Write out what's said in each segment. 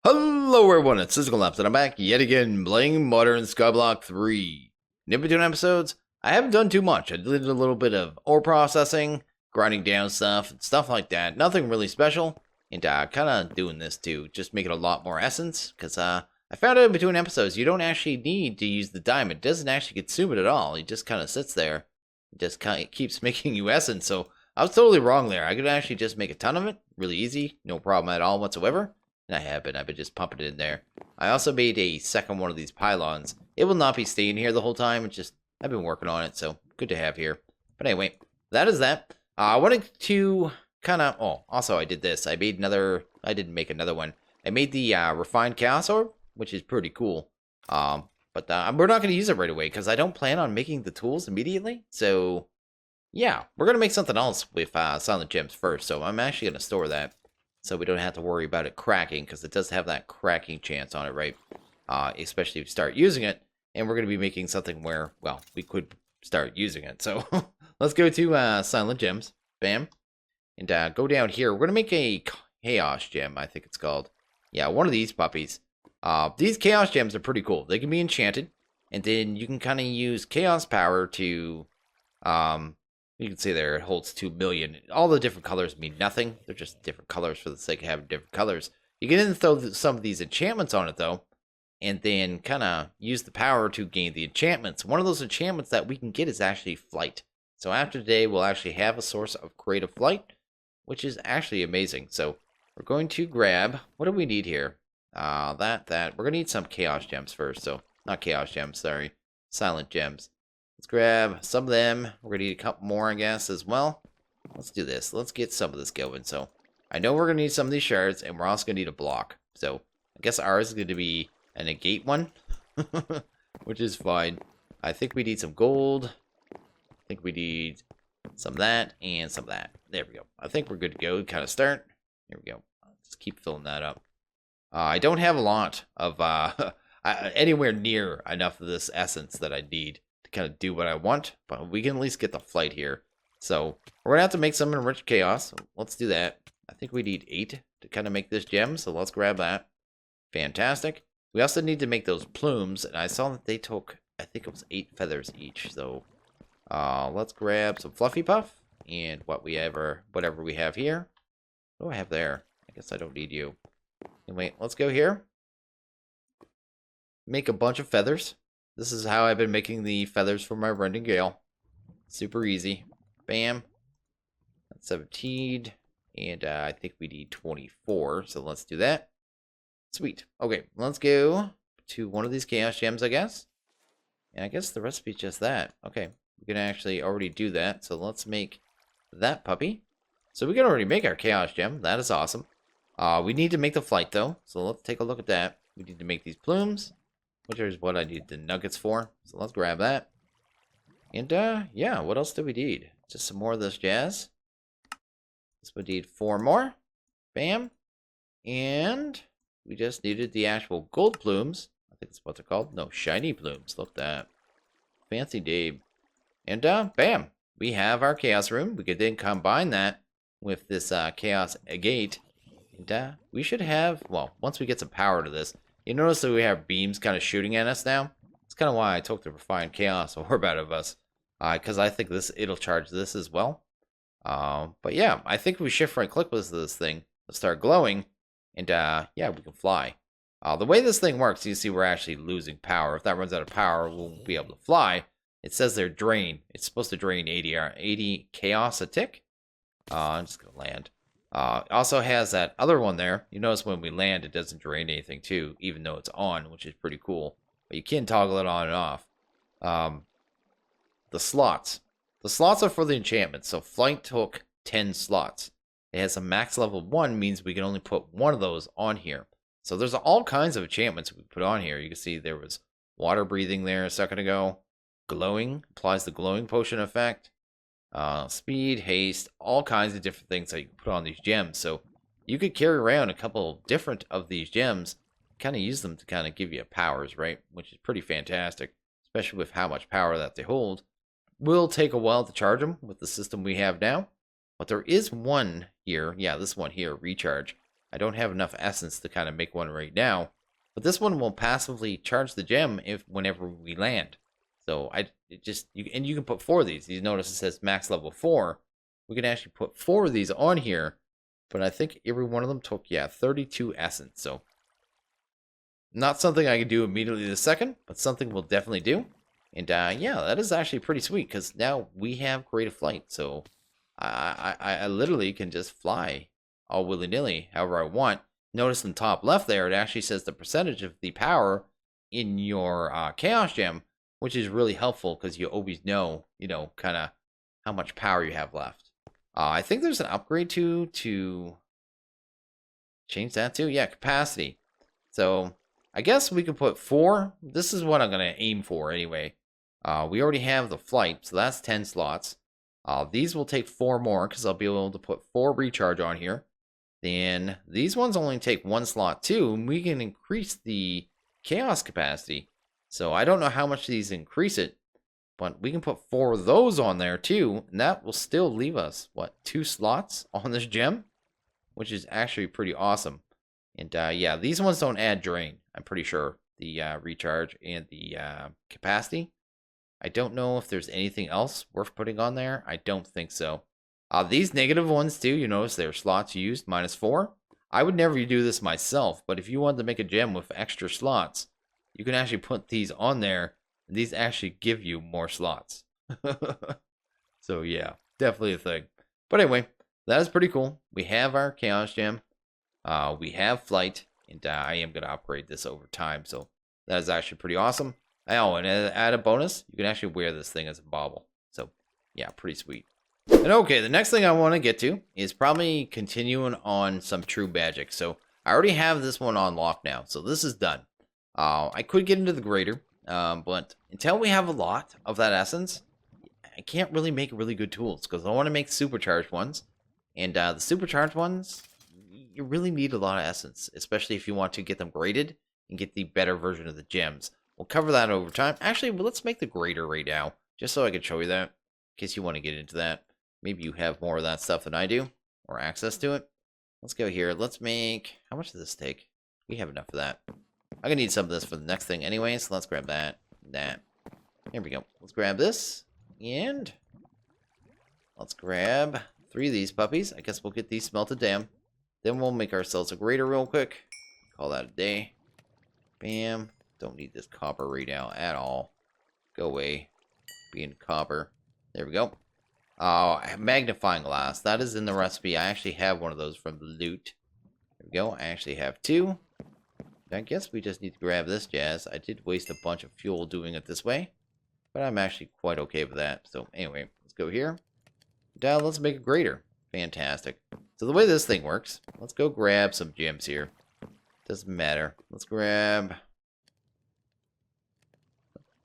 Hello everyone, it's SystemCollapse and I'm back yet again playing Modern Skyblock 3. In between episodes, I haven't done too much. I did a little bit of ore processing, grinding down stuff like that. Nothing really special. And kind of doing this to just make it a lot more essence. Because I found out in between episodes, you don't actually need to use the diamond. It doesn't actually consume it at all. It just kind of sits there. It just kind of keeps making you essence. So I was totally wrong there. I could actually just make a ton of it. Really easy. No problem at all whatsoever. And I've been just pumping it in there. I also made a second one of these pylons. It will not be staying here the whole time. It's just, I've been working on it, so good to have here. But anyway, that is that. I wanted to kind of, also I did this. I didn't make another one. I made the refined chaos orb, which is pretty cool. But we're not going to use it right away, because I don't plan on making the tools immediately. So, yeah, we're going to make something else with silent gems first. So I'm actually going to store that. So we don't have to worry about it cracking, because it does have that cracking chance on it, right? Especially if you start using it. And we're going to be making something where, well, we could start using it. So let's go to silent gems. Bam. And go down here. We're going to make a chaos gem, I think it's called. Yeah, one of these puppies. These chaos gems are pretty cool. They can be enchanted. And then you can kind of use chaos power to... you can see there it holds 2 million. All the different colors mean nothing. They're just different colors for the sake of having different colors. You can then throw some of these enchantments on it, though, and then kind of use the power to gain the enchantments. One of those enchantments that we can get is actually flight. So after today, we'll actually have a source of creative flight, which is actually amazing. So we're going to grab, what do we need here? We're going to need some chaos gems first. So not chaos gems, sorry. Silent gems. Let's grab some of them. We're going to need a couple more, I guess, as well. Let's do this. Let's get some of this going. So, I know we're going to need some of these shards, and we're also going to need a block. So, I guess ours is going to be a negate one, which is fine. I think we need some gold. I think we need some of that and some of that. There we go. I think we're good to go. Kind of start. Here we go. Just keep filling that up. I don't have a lot of, anywhere near enough of this essence that I need kind of do what I want, but we can at least get the flight here. So we're gonna have to make some enriched chaos. Let's do that. I think we need 8 to kind of make this gem, so let's grab that. Fantastic. We also need to make those plumes, and I saw that they took, I think it was 8 feathers each. So let's grab some fluffy puff and whatever we have here. What do I have there? I guess I don't need you. Anyway, let's go here. Make a bunch of feathers. This is how I've been making the feathers for my rending gale. Super easy. Bam. That's 17. And I think we need 24. So let's do that. Sweet. Okay, let's go to one of these chaos gems, I guess. And I guess the recipe is just that. Okay, we can actually already do that. So let's make that puppy. So we can already make our chaos gem. That is awesome. We need to make the flight, though. So let's take a look at that. We need to make these plumes, which is what I need the nuggets for. So let's grab that. And, yeah, what else do we need? Just some more of this jazz. This would need 4 more. Bam. And we just needed the actual gold plumes. I think that's what they're called. No, shiny plumes. Look at that. Fancy Dave. And, bam. We have our chaos room. We could then combine that with this chaos gate. And, we should have, well, once we get some power to this, you notice that we have beams kind of shooting at us now? That's kind of why I took the refined chaos orb out of us. Because I think it'll charge this as well. But yeah, I think we shift right click with this thing. Let's start glowing. And yeah, we can fly. The way this thing works, you see we're actually losing power. If that runs out of power, we won't be able to fly. It says there drain. It's supposed to drain 80 chaos a tick. I'm just going to land. It also has that other one there. You notice when we land, it doesn't drain anything too, even though it's on, which is pretty cool. But you can toggle it on and off. The slots. The slots are for the enchantments. So flight took 10 slots. It has a max level 1, means we can only put one of those on here. So there's all kinds of enchantments we put on here. You can see there was water breathing there a second ago. Glowing applies the glowing potion effect. Speed, haste, all kinds of different things that you can put on these gems. So you could carry around a couple different of these gems, kind of use them to kind of give you powers, right? Which is pretty fantastic, especially with how much power that they hold. Will take a while to charge them with the system we have now, but there is one here. Yeah, this one here, recharge. I don't have enough essence to kind of make one right now. But this one will passively charge the gem whenever we land. So you can put 4 of these. You notice it says max level 4. We can actually put 4 of these on here. But I think every one of them took, 32 essence. So not something I can do immediately this second, but something we'll definitely do. And yeah, that is actually pretty sweet because now we have Grater flight. So I literally can just fly all willy-nilly however I want. Notice in the top left there, it actually says the percentage of the power in your Chaos Gem, which is really helpful because you always know, kind of how much power you have left. I think there's an upgrade to change that to, capacity. So I guess we could put 4. This is what I'm going to aim for anyway. We already have the flight, so that's 10 slots. These will take 4 more because I'll be able to put 4 recharge on here. Then these ones only take 1 slot too, and we can increase the chaos capacity. So I don't know how much these increase it, but we can put 4 of those on there too, and that will still leave us, 2 slots on this gem, which is actually pretty awesome. And yeah, these ones don't add drain, I'm pretty sure, the recharge and the capacity. I don't know if there's anything else worth putting on there. I don't think so. These negative ones too, you notice they're slots used, -4. I would never do this myself, but if you wanted to make a gem with extra slots, you can actually put these on there, and these actually give you more slots. So yeah, definitely a thing. But anyway, that is pretty cool. We have our Chaos Gem. We have Flight, and I am going to upgrade this over time, so that is actually pretty awesome. Oh, and add a bonus, you can actually wear this thing as a bauble. So yeah, pretty sweet. And okay, the next thing I want to get to is probably continuing on some true magic. So I already have this one on lock now, so this is done. I could get into the Grater, but until we have a lot of that essence, I can't really make really good tools because I want to make supercharged ones. And the supercharged ones, you really need a lot of essence, especially if you want to get them graded and get the better version of the gems. We'll cover that over time. Actually, let's make the Grater right now, just so I can show you that, in case you want to get into that. Maybe you have more of that stuff than I do, or access to it. Let's go here. Let's make... How much does this take? We have enough of that. I'm going to need some of this for the next thing anyway, so let's grab that. That. Here we go. Let's grab this. And... let's grab 3 of these puppies. I guess we'll get these smelted down. Then we'll make ourselves a Grater real quick. Call that a day. Bam. Don't need this copper right now at all. Go away. Being copper. There we go. Magnifying glass. That is in the recipe. I actually have one of those from the loot. There we go. I actually have 2. I guess we just need to grab this jazz. I did waste a bunch of fuel doing it this way, but I'm actually quite okay with that. So anyway, let's go here. Now let's make a Grater. Fantastic. So the way this thing works, let's go grab some gems here. Doesn't matter. Let's grab...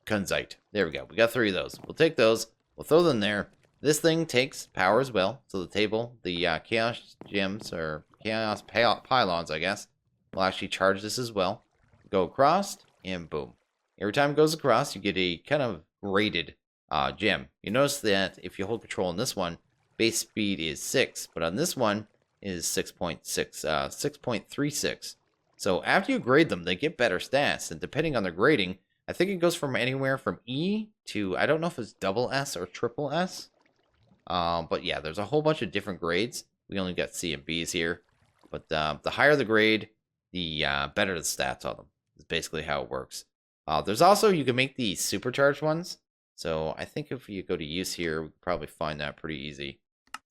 Kunzite. There we go. We got 3 of those. We'll take those. We'll throw them there. This thing takes power as well. So the table, the Chaos Gems, or Chaos Pylons, I guess, will actually charge this as well. Go across, and boom. Every time it goes across, you get a kind of graded gem. You notice that if you hold control on this one, base speed is 6, but on this one is 6.36. So after you grade them, they get better stats, and depending on their grading, I think it goes from anywhere from E to, I don't know if it's double S or triple S. But yeah, there's a whole bunch of different grades. We only got C and B's here. But the higher the grade, the better the stats on them. That's basically how it works. There's also, you can make the supercharged ones. So I think if you go to use here, we can probably find that pretty easy.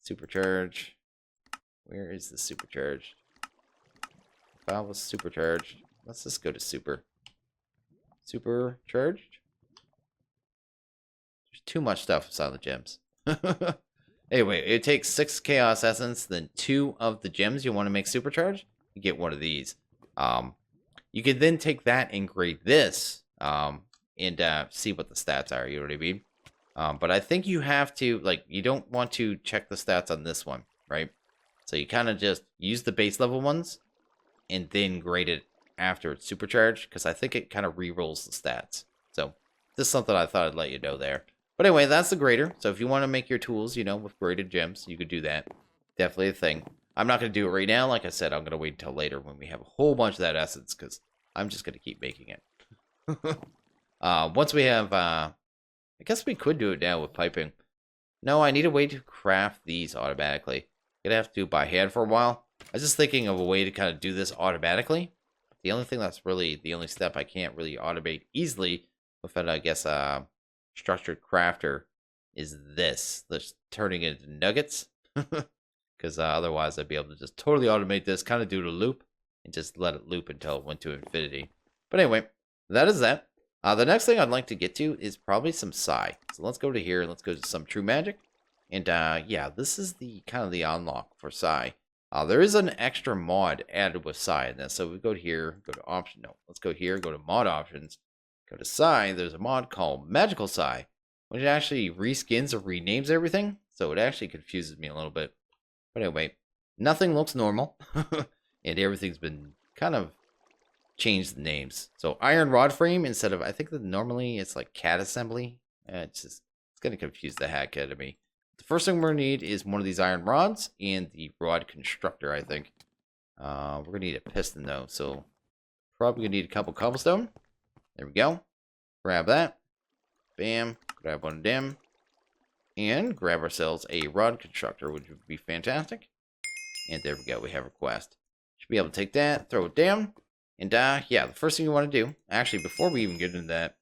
Supercharge. Where is the supercharged? If I was supercharged, let's just go to super. Supercharged? There's too much stuff inside the gems. Anyway, it takes 6 chaos essence, then 2 of the gems you want to make supercharged. You get one of these. You can then take that and grade this and see what the stats are. You know what I mean? But I think you have to, like, you don't want to check the stats on this one, right? So you kind of just use the base level ones and then grade it after it's supercharged, because I think it kind of re-rolls the stats. So this is something I thought I'd let you know there. But anyway, that's the Grater. So if you want to make your tools, with graded gems, you could do that. Definitely a thing. I'm not going to do it right now. Like I said, I'm going to wait until later when we have a whole bunch of that essence, because I'm just going to keep making it. Once we have, I guess we could do it now with piping. No, I need a way to craft these automatically. Gonna have to do it by hand for a while. I was just thinking of a way to kind of do this automatically. The only thing that's really the only step I can't really automate easily without, I guess, structured crafter is this. Just turning it into nuggets. Because otherwise I'd be able to just totally automate this, kind of do the loop, and just let it loop until it went to infinity. But anyway, that is that. The next thing I'd like to get to is probably some psi. So let's go to here and let's go to some true magic. And yeah, this is the kind of the unlock for psi. There is an extra mod added with psi in this. So we go to here, go to option. No, let's go here, go to mod options, go to psi. There's a mod called magical psi, which actually reskins or renames everything. So it actually confuses me a little bit. But anyway, nothing looks normal. And everything's been kind of changed the names. So iron rod frame instead of, I think that normally it's like cat assembly. It's going to confuse the heck out of me. The first thing we're going to need is one of these iron rods and the rod constructor, I think. We're going to need a piston though. So probably going to need a couple cobblestone. There we go. Grab that. Bam. Grab one of them. And grab ourselves a rod constructor, which would be fantastic. And there we go. We have a quest. Should be able to take that, throw it down. And yeah, the first thing you want to do, actually, before we even get into that,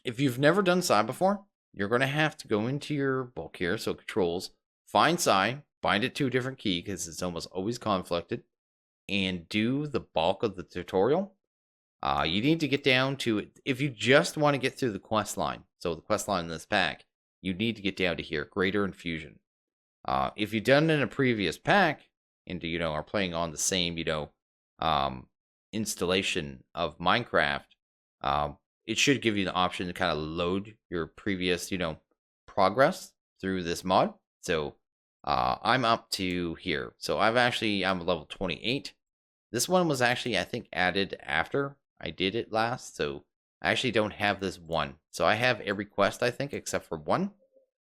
if you've never done psi before, you're going to have to go into your bulk here, so controls, find psi, bind it to a different key, because it's almost always conflicted, and do the bulk of the tutorial. You need to get down to, if you just want to get through the quest line, so the quest line in this pack, you need to get down to here, Grater Infusion. If you've done it in a previous pack, and, are playing on the same, installation of Minecraft, it should give you the option to kind of load your previous, progress through this mod. So I'm up to here. So I'm level 28. This one was actually, I think, added after I did it last. So I actually don't have this one. So I have every quest, I think, except for one.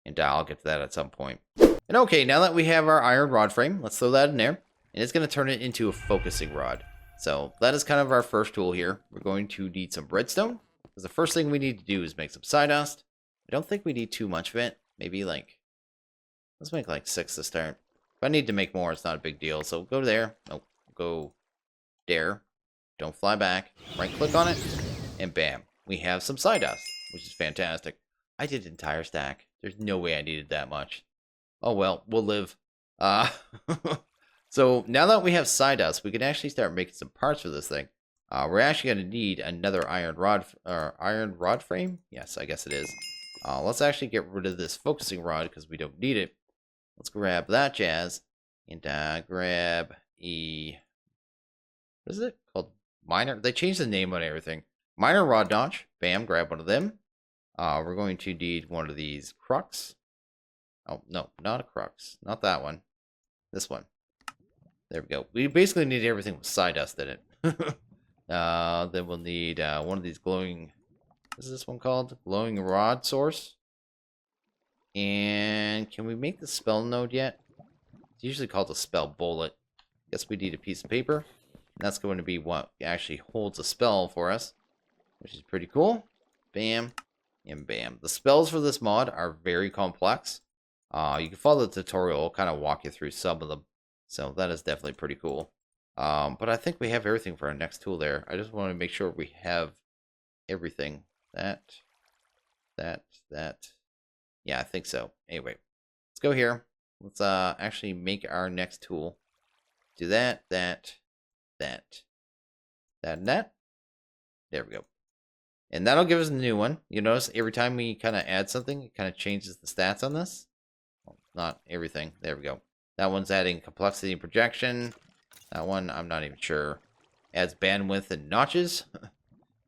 And I'll get to that at some point. And okay, now that we have our iron rod frame, let's throw that in there. And it's going to turn it into a focusing rod. So that is kind of our first tool here. We're going to need some redstone. Because the first thing we need to do is make some sawdust. I don't think we need too much of it. Maybe let's make like 6 to start. If I need to make more, it's not a big deal. So go there. Nope. Go there. Don't fly back. Right click on it. And bam. We have some sawdust, which is fantastic. I did an entire stack. There's no way I needed that much. Oh well, we'll live. So now that we have sawdust, we can actually start making some parts for this thing. We're actually going to need another iron rod frame. Yes, I guess it is. Let's actually get rid of this focusing rod because we don't need it. Let's grab that jazz and grab what is it called? Miner. They changed the name on everything. Miner rod notch. Bam, grab one of them. We're going to need one of these crux. Oh, no, not a crux. Not that one. This one. There we go. We basically need everything with sawdust in it. Then we'll need one of these glowing... What is this one called? Glowing rod source. And can we make the spell node yet? It's usually called a spell bullet. Guess we need a piece of paper. And that's going to be what actually holds a spell for us. Which is pretty cool. Bam. And bam. The spells for this mod are very complex. You can follow the tutorial. I'll kind of walk you through some of them. So that is definitely pretty cool. But I think we have everything for our next tool there. I just want to make sure we have everything. That. Yeah, I think so. Anyway, let's go here. Let's actually make our next tool. Do that. And that. There we go. And that'll give us a new one. You notice every time we kind of add something, it kind of changes the stats on this. Well, not everything. There we go. That one's adding complexity and projection. That one, I'm not even sure. Adds bandwidth and notches.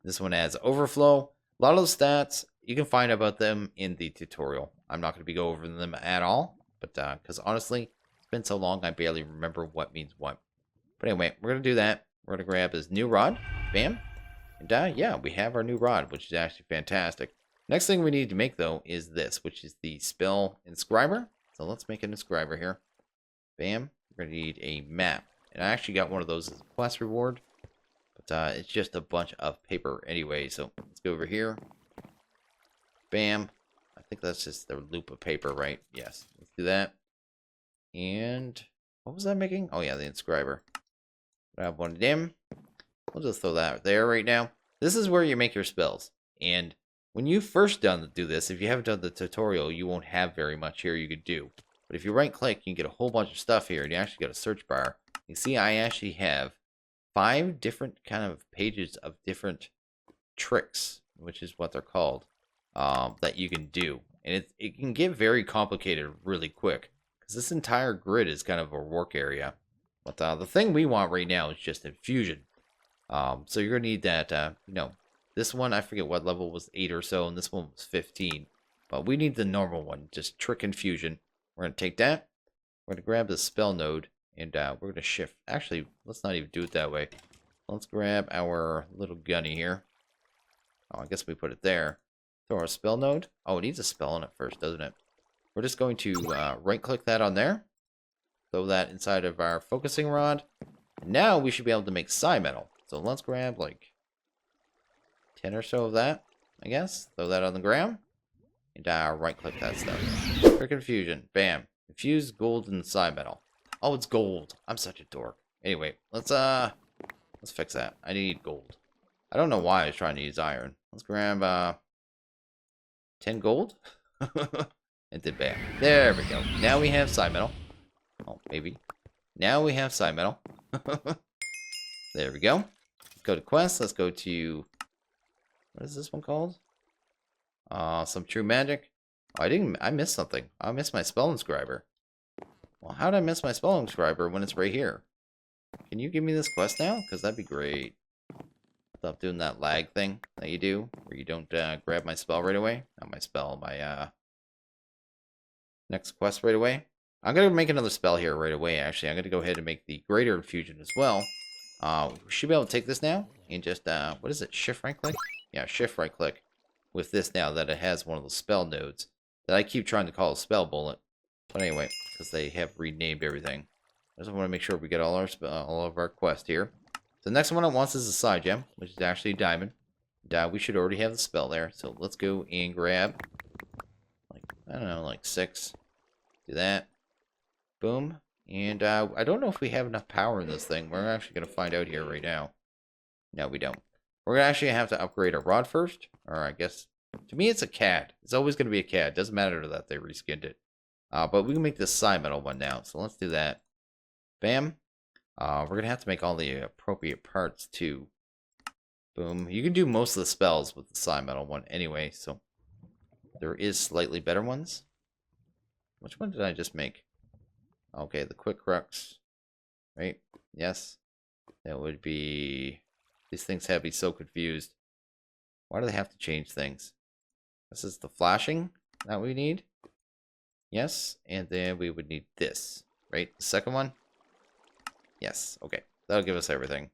This one adds overflow. A lot of the stats, you can find about them in the tutorial. I'm not going to be going over them at all. But, because honestly, it's been so long, I barely remember what means what. But anyway, we're going to do that. We're going to grab this new rod. Bam. And, yeah, we have our new rod, which is actually fantastic. Next thing we need to make, though, is this, which is the spell Inscriber. So let's make an Inscriber here. Bam. We're going to need a map. And I actually got one of those as a quest reward. But it's just a bunch of paper anyway. So let's go over here. Bam. I think that's just the loop of paper, right? Yes. Let's do that. And what was that making? Oh, yeah, the inscriber. Grab one of them. We'll just throw that there right now. This is where you make your spells. And when you first do this, if you haven't done the tutorial, you won't have very much here you could do. But if you right click, you can get a whole bunch of stuff here. And you actually get a search bar. You see, I actually have 5 different kind of pages of different tricks, which is what they're called, that you can do. And it can get very complicated really quick. Because this entire grid is kind of a work area. But the thing we want right now is just Infusion. So you're going to need that, you know, this one, I forget what level was 8 or so, and this one was 15. But we need the normal one, just Trick Infusion. We're going to take that. We're going to grab the spell node, and we're going to shift. Actually, let's not even do it that way. Let's grab our little gunny here. Oh, I guess we put it there. Throw our spell node. Oh, it needs a spell on it first, doesn't it? We're just going to right-click that on there. Throw that inside of our focusing rod. Now we should be able to make psi metal. So let's grab like 10 or so of that, I guess. Throw that on the ground. And right-click that stuff. Trick Infusion. Bam. Infuse gold and psi metal. Oh, it's gold. I'm such a dork. Anyway, let's fix that. I need gold. I don't know why I was trying to use iron. Let's grab 10 gold. And then bam. There we go. Now we have psi metal. Oh, maybe. Now we have psi metal. There we go. Let's go to quest. Let's go to... What is this one called? Some true magic. Oh, I missed something. I missed my spell inscriber. Well, how did I miss my spell inscriber when it's right here? Can you give me this quest now? Because that'd be great. Stop doing that lag thing that you do, where you don't grab my spell right away. Not my spell, my next quest right away. I'm going to make another spell here right away, actually. I'm going to go ahead and make the Grater Infusion as well. We should be able to take this now and just, what is it, shift right click? Yeah, shift right click with this now that it has one of those spell nodes that I keep trying to call a spell bullet. But anyway, because they have renamed everything. I just want to make sure we get all of our quests here. The next one it wants is a side gem, which is actually a diamond. We should already have the spell there, so let's go and grab, like, I don't know, like 6. Do that. Boom. And I don't know if we have enough power in this thing. We're actually going to find out here right now. No, we don't. We're going to actually have to upgrade our rod first. Or I guess, to me it's a cat. It's always going to be a cat. Doesn't matter that they reskinned it. But we can make this psi metal one now. So let's do that. Bam. We're going to have to make all the appropriate parts too. Boom. You can do most of the spells with the psi metal one anyway. So there is slightly better ones. Which one did I just make? Okay, the quick crux. Right? Yes. That would be... These things have me so confused. Why do they have to change things? This is the flashing that we need. Yes. And then we would need this. Right? The second one? Yes. Okay. That'll give us everything.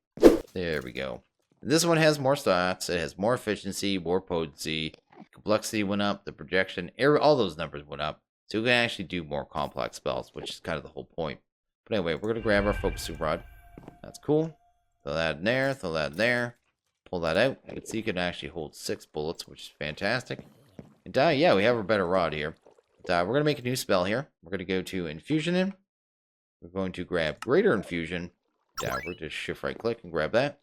There we go. This one has more stats. It has more efficiency, more potency. Complexity went up. The projection, all those numbers went up. So we can actually do more complex spells, which is kind of the whole point. But anyway, we're going to grab our focusing rod. That's cool. Throw that in there. Throw that in there. Pull that out. You can see you can actually hold 6 bullets, which is fantastic. And yeah, we have a better rod here. But, we're going to make a new spell here. We're going to go to Infusion in. We're going to grab Grater Infusion. We're just shift right click and grab that.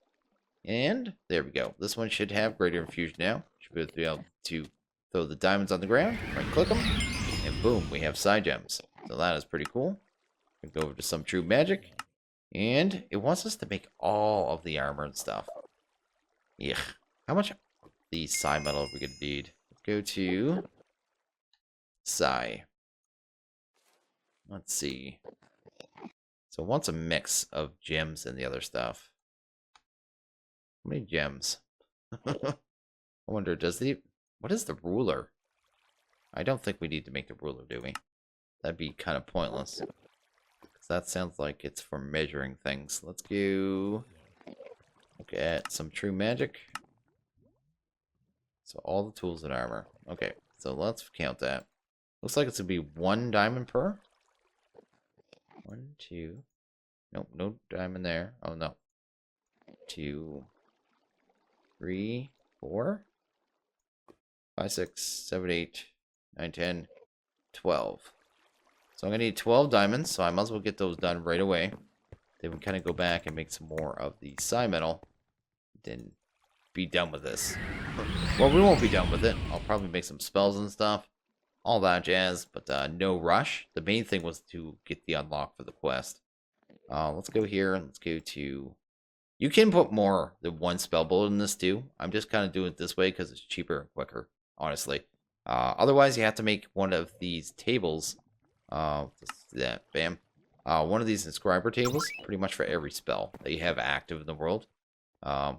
And there we go. This one should have Grater Infusion now. Should be able to throw the diamonds on the ground. Right click them. And boom, we have psi gems. So that is pretty cool. We go over to some true magic. And it wants us to make all of the armor and stuff. Yeah. How much of the psi metal are we going to need? Let's go to psi. Let's see. So it wants a mix of gems and the other stuff. How many gems? I wonder, what is the ruler? I don't think we need to make the ruler, do we? That'd be kind of pointless. Because that sounds like it's for measuring things. Let's go look at some true magic. So all the tools and armor. Okay, so let's count that. Looks like it's going to be 1 diamond per. 1, 2. Nope, no diamond there. Oh, no. 2, 3, 4, 5, 6, 7, 8, 9, 10, 12. So I'm going to need 12 diamonds, so I might as well get those done right away. Then we kind of go back and make some more of the psi metal. Then be done with this. Well, we won't be done with it. I'll probably make some spells and stuff. All that jazz, but no rush. The main thing was to get the unlock for the quest. Let's go here and let's go to... You can put more than one spell bullet in this too. I'm just kind of doing it this way because it's cheaper and quicker, honestly. Otherwise, you have to make one of these tables. Let's do that. Bam. One of these Inscriber tables, pretty much for every spell that you have active in the world,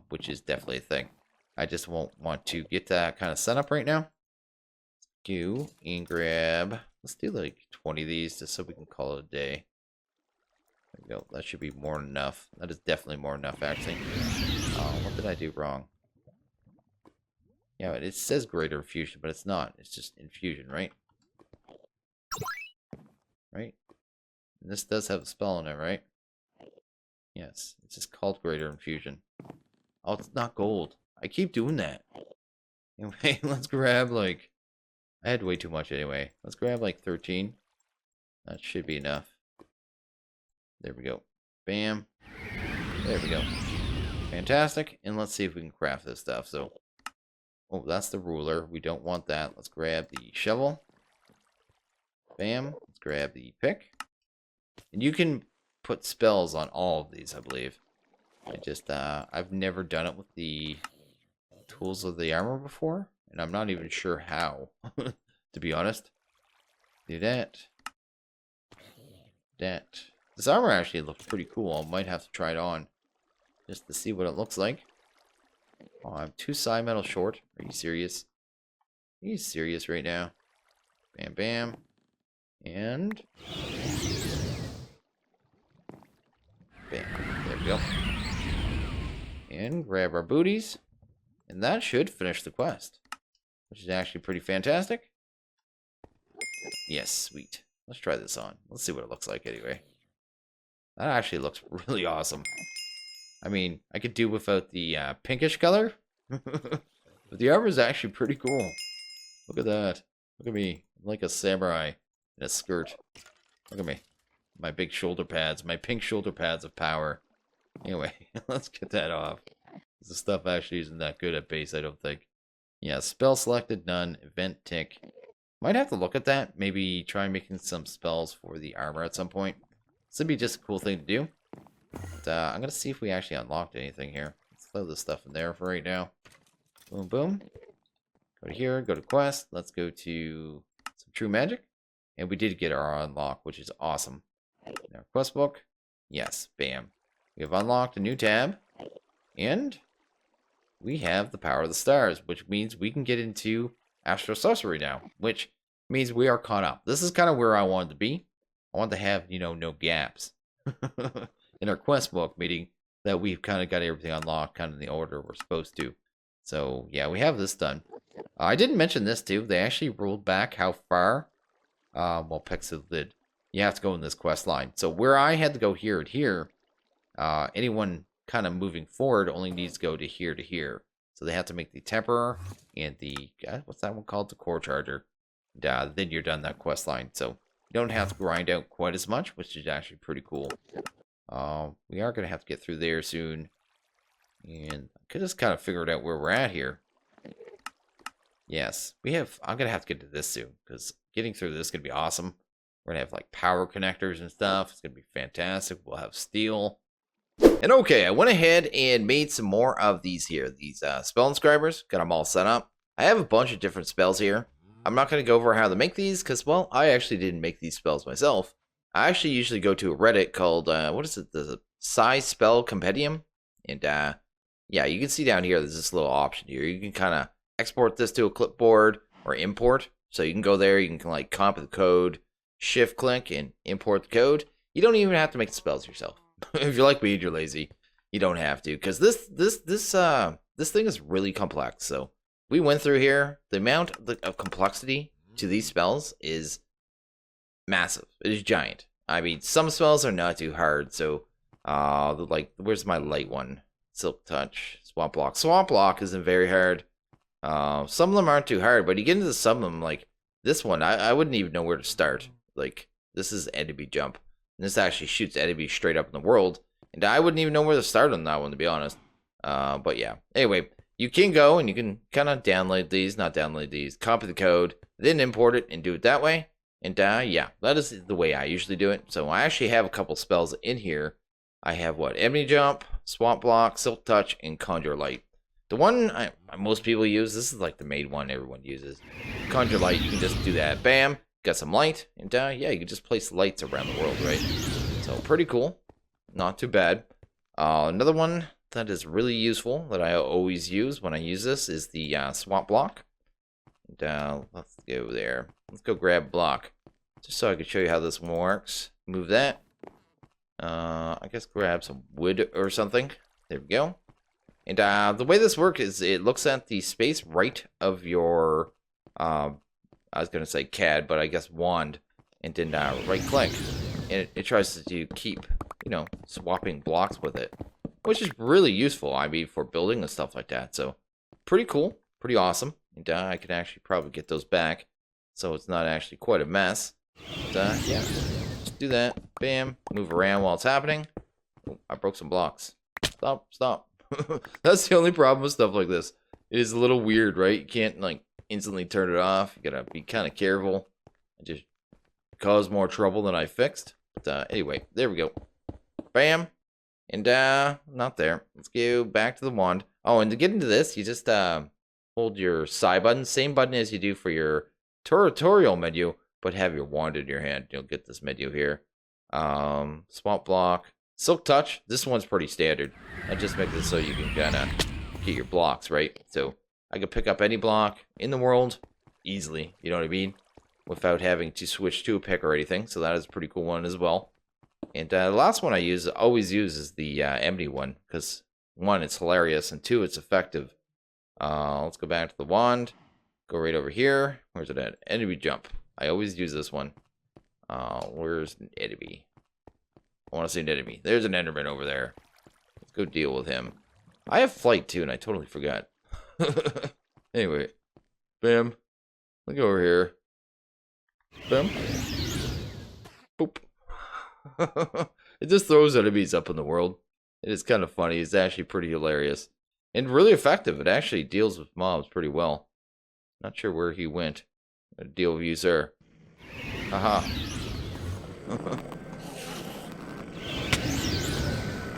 which is definitely a thing. I just won't want to get that kind of set up right now. Go and grab, let's do like 20 of these just so we can call it a day. There we go. That should be more than enough. That is definitely more than enough, actually. What did I do wrong? Yeah, it says Grater Infusion, but it's not. It's just Infusion, right? Right? And this does have a spell in it, right? Yes, it's just called Grater Infusion. Oh, it's not gold. I keep doing that. Anyway, let's grab like... I had way too much anyway. Let's grab like 13. That should be enough. There we go. Bam. There we go. Fantastic. And let's see if we can craft this stuff. So, oh, that's the ruler. We don't want that. Let's grab the shovel. Bam. Let's grab the pick. And you can put spells on all of these, I believe. I just, I've never done it with the tools of the armor before. And I'm not even sure how, to be honest. Do that. That. This armor actually looks pretty cool. I might have to try it on just to see what it looks like. Oh, I'm 2 psi metal short. Are you serious? Are you serious right now? Bam, bam. And... bam. There we go. And grab our booties. And that should finish the quest. Which is actually pretty fantastic. Yes, sweet. Let's try this on. Let's see what it looks like anyway. That actually looks really awesome. I mean, I could do without the pinkish color. But the armor is actually pretty cool. Look at that. Look at me. I'm like a samurai in a skirt. Look at me. My big shoulder pads. My pink shoulder pads of power. Anyway, let's get that off. The stuff actually isn't that good at base, I don't think. Yeah, spell selected, none. Event tick. Might have to look at that. Maybe try making some spells for the armor at some point. This would be just a cool thing to do. But, I'm going to see if we actually unlocked anything here. Let's throw this stuff in there for right now. Boom, boom. Go to here, go to quest. Let's go to some true magic. And we did get our unlock, which is awesome. In our quest book. Yes, bam. We have unlocked a new tab. And... we have the power of the stars, which means we can get into astral sorcery now, which means we are caught up. This is kind of where I wanted to be. I want to have, you know, no gaps in our quest book, meaning that we've kind of got everything unlocked kind of in the order we're supposed to. So, yeah, we have this done. I didn't mention this, too. They actually rolled back how far, well, Pixel did. You have to go in this quest line. So, where I had to go here and here, anyone kind of moving forward only needs to go to here. So they have to make the temporer and the, what's that one called? The core charger. And, then you're done that quest line. So you don't have to grind out quite as much, which is actually pretty cool. We are going to have to get through there soon. And I could just kind of figure out where we're at here. Yes, we have, I'm going to have to get to this soon, because getting through this is going to be awesome. We're going to have like power connectors and stuff. It's going to be fantastic. We'll have steel. And okay, I went ahead and made some more of these here. These spell inscribers. Got them all set up. I have a bunch of different spells here. I'm not going to go over how to make these because, well, I actually didn't make these spells myself. I actually usually go to a Reddit called, what is it? The Psi Spell Compendium. And, yeah, you can see down here, there's this little option here. You can kind of export this to a clipboard or import. So you can go there, you can like copy the code, shift click, and import the code. You don't even have to make the spells yourself. If you're like me and you're lazy, you don't have to, because this thing is really complex. So we went through here. The amount of complexity to these spells is massive. It is giant. I mean, some spells are not too hard. So, like, where's my light one? Silk Touch, Swamp Block. Swamp Block isn't very hard. Some of them aren't too hard, but you get into some of them, like this one, I wouldn't even know where to start. Like, this is enemy jump. And this actually shoots enemies straight up in the world. And I wouldn't even know where to start on that one, to be honest. But yeah. Anyway, you can go and you can kind of download these, copy the code, then import it and do it that way. And yeah, that is the way I usually do it. So I actually have a couple spells in here. I have what? Enemy Jump, Swamp Block, Silk Touch, and Conjure Light. The one most people use, this is like the main one everyone uses. Conjure Light, you can just do that. Bam, got some light. And yeah, you can just place lights around the world, right? So pretty cool. Not too bad. Another one that is really useful that I always use when I use this is the Swamp Block. And, let's go there. Let's go grab block. Just so I can show you how this one works. Move that. I guess grab some wood or something. There we go. And the way this works is it looks at the space right of your, I was going to say CAD, but I guess wand. And then right click. And it tries to keep, you know, swapping blocks with it. Which is really useful, I mean, for building and stuff like that. So, pretty cool. Pretty awesome. And I can actually probably get those back. So it's not actually quite a mess. But, yeah. Just do that. Bam. Move around while it's happening. Oh, I broke some blocks. Stop. That's the only problem with stuff like this. It is a little weird, right? You can't, like, instantly turn it off. You gotta be kind of careful. It just caused more trouble than I fixed. But, anyway, there we go. Bam. And, not there. Let's go back to the wand. Oh, and to get into this, you just, hold your side button. Same button as you do for your tutorial menu, but have your wand in your hand. You'll get this menu here. Swamp Block. Silk Touch. This one's pretty standard. I just make this so you can kind of get your blocks, right? So, I can pick up any block in the world easily, you know what I mean? Without having to switch to a pick or anything. So, that is a pretty cool one as well. And the last one I always use is the empty one. Because, one, it's hilarious. And two, it's effective. Let's go back to the wand. Go right over here. Where's it at? Enemy Jump. I always use this one. Where's an enemy? I want to see an enemy. There's an enderman over there. Let's go deal with him. I have flight too, and I totally forgot. Anyway. Bam. Look over here. Bam. Boop. It just throws enemies up in the world. It is kind of funny. It's actually pretty hilarious. And really effective. It actually deals with mobs pretty well. Not sure where he went. I'll deal with you, sir. Haha.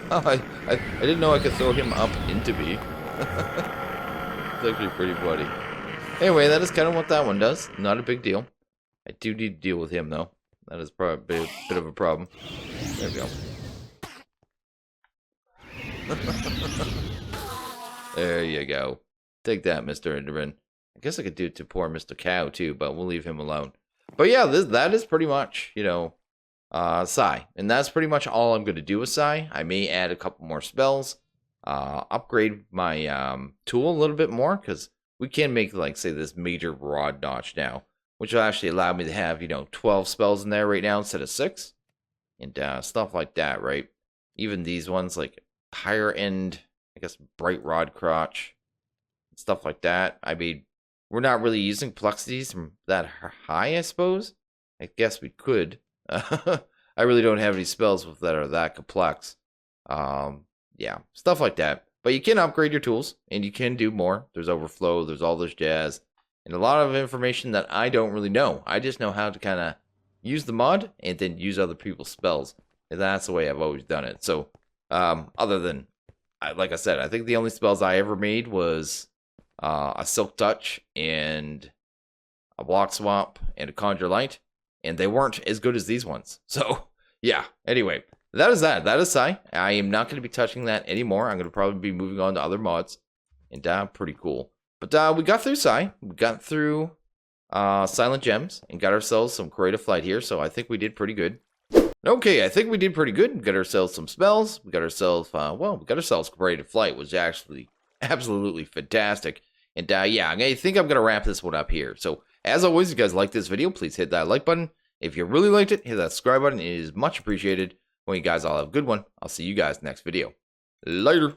Oh, I didn't know I could throw him up into me. It's actually pretty funny. Anyway, that is kind of what that one does. Not a big deal. I do need to deal with him, though. That is probably a bit of a problem. There we go. There you go. Take that, Mr. Enderman. I guess I could do it to poor Mr. Cow, too, but we'll leave him alone. But yeah, that is pretty much, you know, Psy. And that's pretty much all I'm going to do with Psy. I may add a couple more spells. Upgrade my tool a little bit more, because we can make, like, say, this major rod notch now. Which will actually allow me to have, you know, 12 spells in there right now instead of 6. And stuff like that, right? Even these ones, like, higher end, I guess, Bright Rod Crotch. Stuff like that. I mean, we're not really using complexities from that high, I suppose. I guess we could. I really don't have any spells that are that complex. Yeah, stuff like that. But you can upgrade your tools, and you can do more. There's overflow, there's all this jazz. And a lot of information that I don't really know. I just know how to kind of use the mod and then use other people's spells. And that's the way I've always done it. So, other than, like I said, I think the only spells I ever made was a Silk Touch and a Block Swap and a Conjure Light. And they weren't as good as these ones. So, yeah. Anyway, that is that. That is Psy. I am not going to be touching that anymore. I'm going to probably be moving on to other mods. And pretty cool. But we got through Psy. We got through Silent Gems and got ourselves some creative flight here. So I think we did pretty good. Okay, I think we did pretty good. We got ourselves some spells. We got ourselves, we got ourselves creative flight, which is actually absolutely fantastic. And yeah, I think I'm going to wrap this one up here. So as always, if you guys like this video, please hit that like button. If you really liked it, hit that subscribe button. It is much appreciated. Well, you guys all have a good one. I'll see you guys next video. Later.